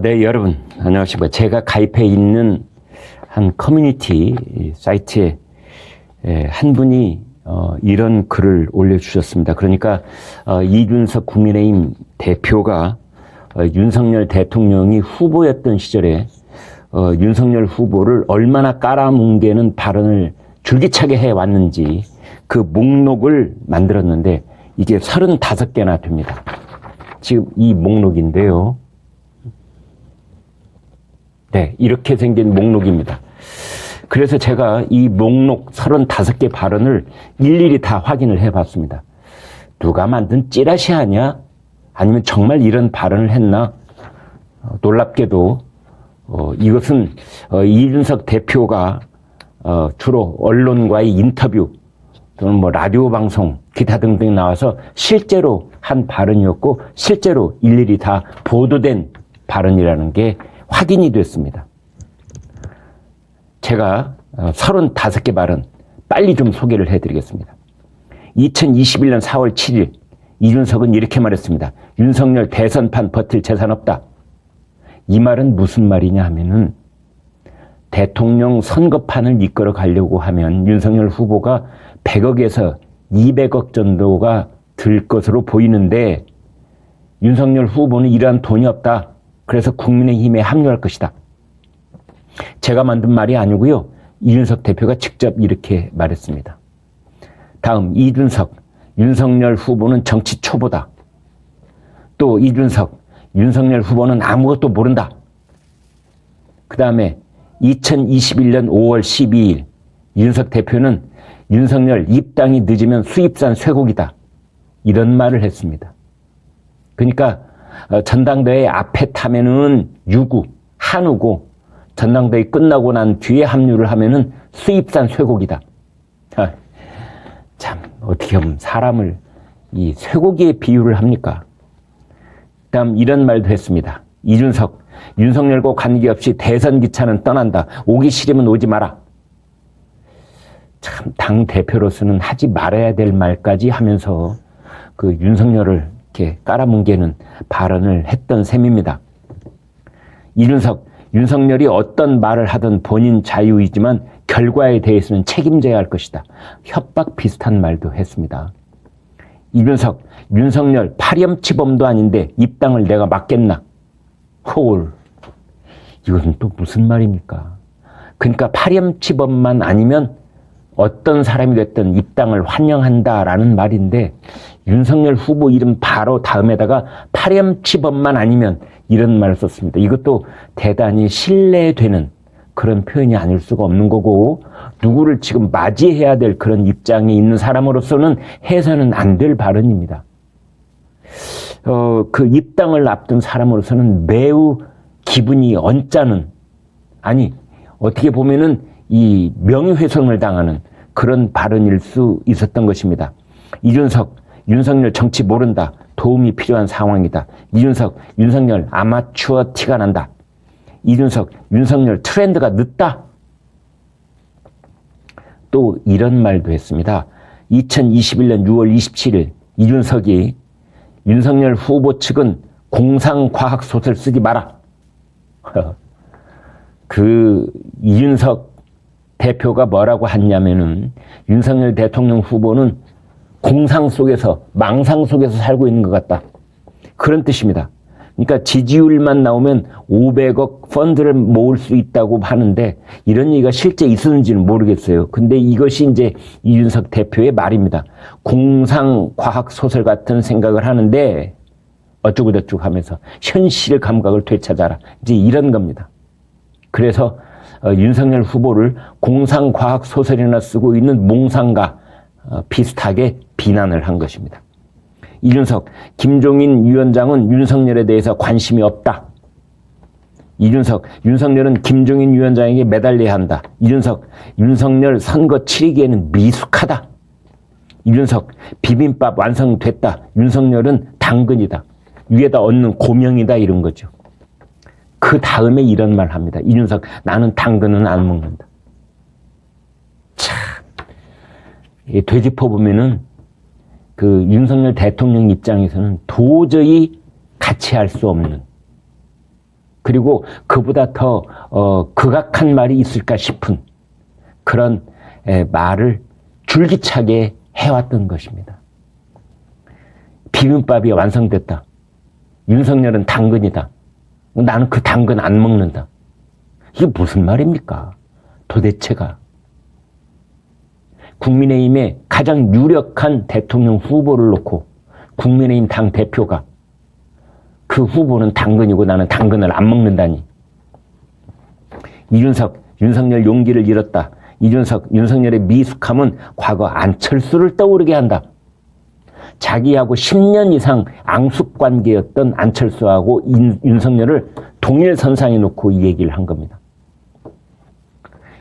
네, 여러분, 안녕하십니까. 제가 가입해 있는 한 커뮤니티 사이트에 한 분이 이런 글을 올려주셨습니다. 그러니까 이준석 국민의힘 대표가 윤석열 대통령이 후보였던 시절에 윤석열 후보를 얼마나 깔아뭉개는 발언을 줄기차게 해왔는지 그 목록을 만들었는데 이게 35개나 됩니다. 지금 이 목록인데요. 네, 이렇게 생긴 목록입니다. 그래서 제가 이 목록 35개 발언을 일일이 다 확인을 해봤습니다. 누가 만든 찌라시 아니야? 아니면 정말 이런 발언을 했나? 놀랍게도 이것은 이준석 대표가 주로 언론과의 인터뷰 또는 뭐 라디오 방송 기타 등등 나와서 실제로 한 발언이었고 실제로 일일이 다 보도된 발언이라는 게 확인이 됐습니다. 제가 35개 발언 빨리 좀 소개를 해드리겠습니다. 2021년 4월 7일 이준석은 이렇게 말했습니다. 윤석열 대선판 버틸 재산 없다. 이 말은 무슨 말이냐 하면은 대통령 선거판을 이끌어 가려고 하면 윤석열 후보가 100억에서 200억 정도가 들 것으로 보이는데 윤석열 후보는 이러한 돈이 없다. 그래서 국민의힘에 합류할 것이다. 제가 만든 말이 아니고요. 이준석 대표가 직접 이렇게 말했습니다. 다음 이준석, 윤석열 후보는 정치 초보다. 또 이준석, 윤석열 후보는 아무것도 모른다. 그 다음에 2021년 5월 12일 이준석 대표는 윤석열 입당이 늦으면 수입산 쇠고기다. 이런 말을 했습니다. 그러니까 전당대회 앞에 타면은 유구, 한우고 전당대회 끝나고 난 뒤에 합류를 하면은 수입산 쇠고기다. 참 어떻게 하면 사람을 이 쇠고기에 비유를 합니까? 다음 이런 말도 했습니다. 이준석, 윤석열과 관계없이 대선 기차는 떠난다. 오기 싫으면 오지 마라. 참 당 대표로서는 하지 말아야 될 말까지 하면서 그 윤석열을 이렇게 깔아뭉개는 발언을 했던 셈입니다. 이준석, 윤석열이 어떤 말을 하든 본인 자유이지만 결과에 대해서는 책임져야 할 것이다. 협박 비슷한 말도 했습니다. 이준석, 윤석열 파렴치범도 아닌데 입당을 내가 막겠나? 홀, 이것은 또 무슨 말입니까? 그러니까 파렴치범만 아니면 어떤 사람이 됐든 입당을 환영한다라는 말인데 윤석열 후보 이름 바로 다음에다가 파렴치범만 아니면 이런 말을 썼습니다. 이것도 대단히 신뢰되는 그런 표현이 아닐 수가 없는 거고 누구를 지금 맞이해야 될 그런 입장에 있는 사람으로서는 해서는 안 될 발언입니다. 그 입당을 앞둔 사람으로서는 매우 기분이 언짢은, 아니 어떻게 보면은 이 명예훼손을 당하는 그런 발언일 수 있었던 것입니다. 이준석, 윤석열 정치 모른다. 도움이 필요한 상황이다. 이준석, 윤석열 아마추어 티가 난다. 이준석, 윤석열 트렌드가 늦다. 또 이런 말도 했습니다. 2021년 6월 27일 이준석이 윤석열 후보 측은 공상과학소설 쓰지 마라. 그 이준석 대표가 뭐라고 했냐면은 윤석열 대통령 후보는 공상 속에서 망상 속에서 살고 있는 것 같다. 그런 뜻입니다. 그러니까 지지율만 나오면 500억 펀드를 모을 수 있다고 하는데 이런 얘기가 실제 있었는지는 모르겠어요. 근데 이것이 이제 이준석 대표의 말입니다. 공상과학소설 같은 생각을 하는데 어쩌고저쩌고 하면서 현실 감각을 되찾아라. 이제 이런 겁니다. 그래서 윤석열 후보를 공상과학소설이나 쓰고 있는 몽상가 비슷하게 비난을 한 것입니다. 이준석, 김종인 위원장은 윤석열에 대해서 관심이 없다. 이준석, 윤석열은 김종인 위원장에게 매달려야 한다. 이준석, 윤석열 선거 치르기에는 미숙하다. 이준석, 비빔밥 완성됐다. 윤석열은 당근이다. 위에다 얹는 고명이다. 이런 거죠. 그 다음에 이런 말 합니다. 이준석, 나는 당근은 안 먹는다. 참, 되짚어보면은 그 윤석열 대통령 입장에서는 도저히 같이 할 수 없는 그리고 그보다 더 극악한 말이 있을까 싶은 그런 말을 줄기차게 해왔던 것입니다. 비빔밥이 완성됐다. 윤석열은 당근이다. 나는 그 당근 안 먹는다. 이게 무슨 말입니까? 도대체가. 국민의힘의 가장 유력한 대통령 후보를 놓고 국민의힘 당 대표가 그 후보는 당근이고 나는 당근을 안 먹는다니. 윤석열 용기를 잃었다. 윤석열의 미숙함은 과거 안철수를 떠오르게 한다. 자기하고 10년 이상 앙숙관계였던 안철수하고 윤석열을 동일선상에 놓고 이 얘기를 한 겁니다.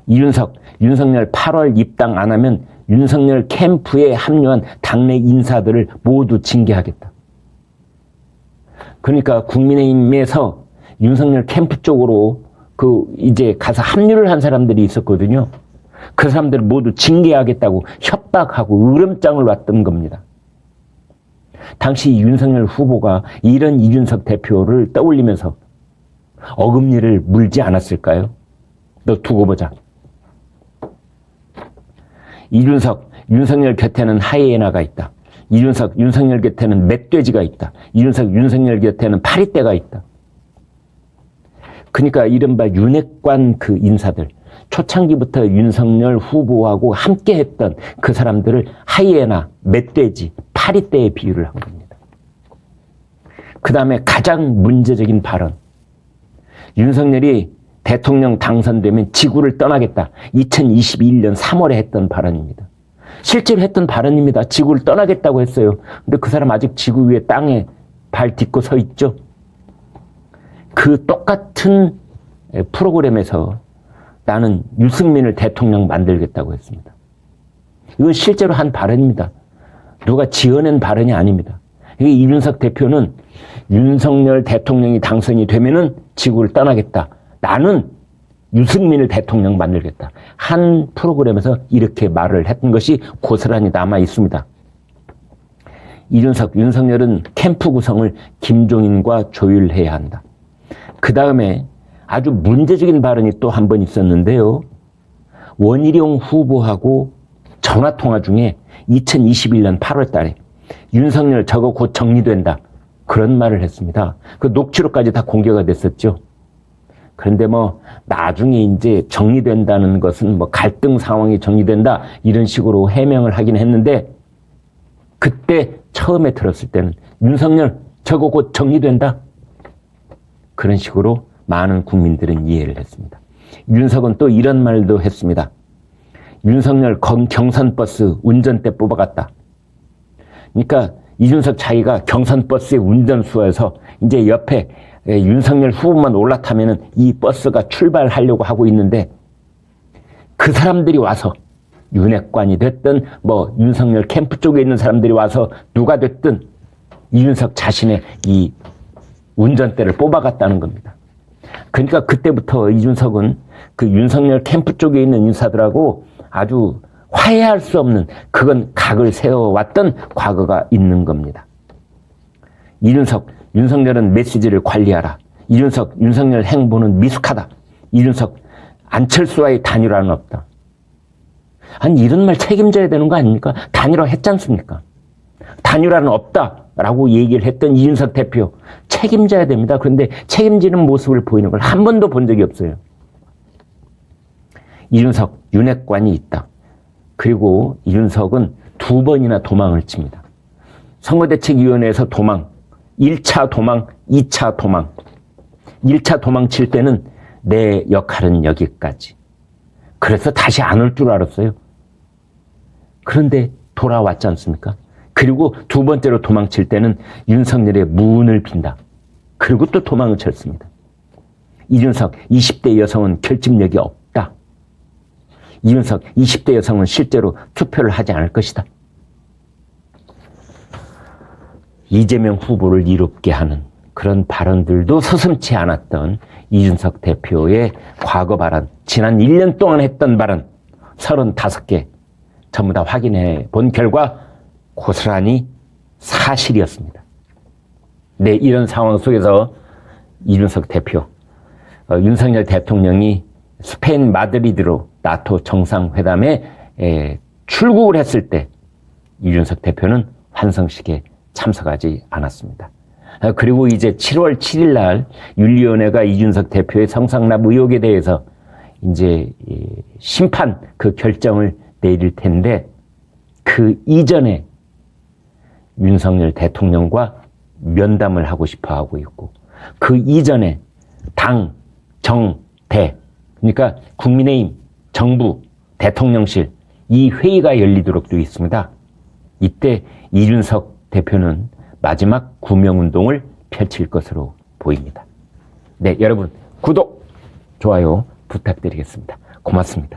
윤석열 8월 입당 안 하면 윤석열 캠프에 합류한 당내 인사들을 모두 징계하겠다. 그러니까 국민의힘에서 윤석열 캠프 쪽으로 이제 가서 합류를 한 사람들이 있었거든요. 그 사람들을 모두 징계하겠다고 협박하고 으름장을 놨던 겁니다. 당시 윤석열 후보가 이런 이준석 대표를 떠올리면서 어금니를 물지 않았을까요? 너 두고 보자. 윤석열 곁에는 하이에나가 있다. 윤석열 곁에는 멧돼지가 있다. 윤석열 곁에는 파리떼가 있다. 그러니까 이른바 윤핵관 그 인사들, 초창기부터 윤석열 후보하고 함께 했던 그 사람들을 하이에나, 멧돼지, 파리떼에 비유를 한 겁니다. 그 다음에 가장 문제적인 발언. 윤석열이 대통령 당선되면 지구를 떠나겠다. 2021년 3월에 했던 발언입니다. 실제로 했던 발언입니다. 지구를 떠나겠다고 했어요. 근데 그 사람 아직 지구 위에 땅에 발 딛고 서 있죠. 그 똑같은 프로그램에서 나는 유승민을 대통령 만들겠다고 했습니다. 이건 실제로 한 발언입니다. 누가 지어낸 발언이 아닙니다. 이준석 대표는 윤석열 대통령이 당선이 되면은 지구를 떠나겠다. 나는 유승민을 대통령 만들겠다. 한 프로그램에서 이렇게 말을 했던 것이 고스란히 남아 있습니다. 윤석열은 캠프 구성을 김종인과 조율해야 한다. 그 다음에 아주 문제적인 발언이 또 한 번 있었는데요. 원희룡 후보하고 전화통화 중에 2021년 8월 달에 윤석열 저거 곧 정리된다. 그런 말을 했습니다. 그 녹취록까지 다 공개가 됐었죠. 그런데 나중에 이제 정리된다는 것은 갈등 상황이 정리된다. 이런 식으로 해명을 하긴 했는데 그때 처음에 들었을 때는 윤석열 저거 곧 정리된다. 그런 식으로 많은 국민들은 이해를 했습니다. 윤석은 또 이런 말도 했습니다. 윤석열 경선버스 운전대 뽑아갔다. 그러니까 이준석 자기가 경선버스의 운전수에서 이제 옆에 윤석열 후보만 올라타면은 이 버스가 출발하려고 하고 있는데 그 사람들이 와서 윤핵관이 됐든 윤석열 캠프 쪽에 있는 사람들이 와서 누가 됐든 이준석 자신의 이 운전대를 뽑아갔다는 겁니다. 그러니까 그때부터 이준석은 그 윤석열 캠프 쪽에 있는 인사들하고 아주 화해할 수 없는 그건 각을 세워왔던 과거가 있는 겁니다. 윤석열은 메시지를 관리하라. 윤석열 행보는 미숙하다. 안철수와의 단일화는 없다. 아니 이런 말 책임져야 되는 거 아닙니까? 단일화 했지 않습니까? 단일화는 없다라고 얘기를 했던 이준석 대표 책임져야 됩니다. 그런데 책임지는 모습을 보이는 걸 한 번도 본 적이 없어요. 이준석 윤핵관이 있다. 그리고 이준석은 2번이나 도망을 칩니다. 선거대책위원회에서 도망, 1차 도망, 2차 도망. 1차 도망칠 때는 내 역할은 여기까지. 그래서 다시 안 올 줄 알았어요. 그런데 돌아왔지 않습니까? 그리고 2번째로 도망칠 때는 윤석열의 문을 빈다. 그리고 또 도망을 쳤습니다. 이준석 20대 여성은 결집력이 없다. 이준석 20대 여성은 실제로 투표를 하지 않을 것이다. 이재명 후보를 이롭게 하는 그런 발언들도 서슴지 않았던 이준석 대표의 과거 발언, 지난 1년 동안 했던 발언 35개 전부 다 확인해 본 결과 고스란히 사실이었습니다. 네, 이런 상황 속에서 이준석 대표 윤석열 대통령이 스페인 마드리드로 나토 정상회담에 출국을 했을 때 이준석 대표는 환성식에 참석하지 않았습니다. 그리고 이제 7월 7일 날 윤리위원회가 이준석 대표의 성상납 의혹에 대해서 이제 심판 그 결정을 내릴 텐데 그 이전에 윤석열 대통령과 면담을 하고 싶어 하고 있고 그 이전에 당, 정, 대 그러니까 국민의힘, 정부, 대통령실 이 회의가 열리도록 되어 있습니다. 이때 이준석 대표는 마지막 구명운동을 펼칠 것으로 보입니다. 네, 여러분 구독, 좋아요 부탁드리겠습니다. 고맙습니다.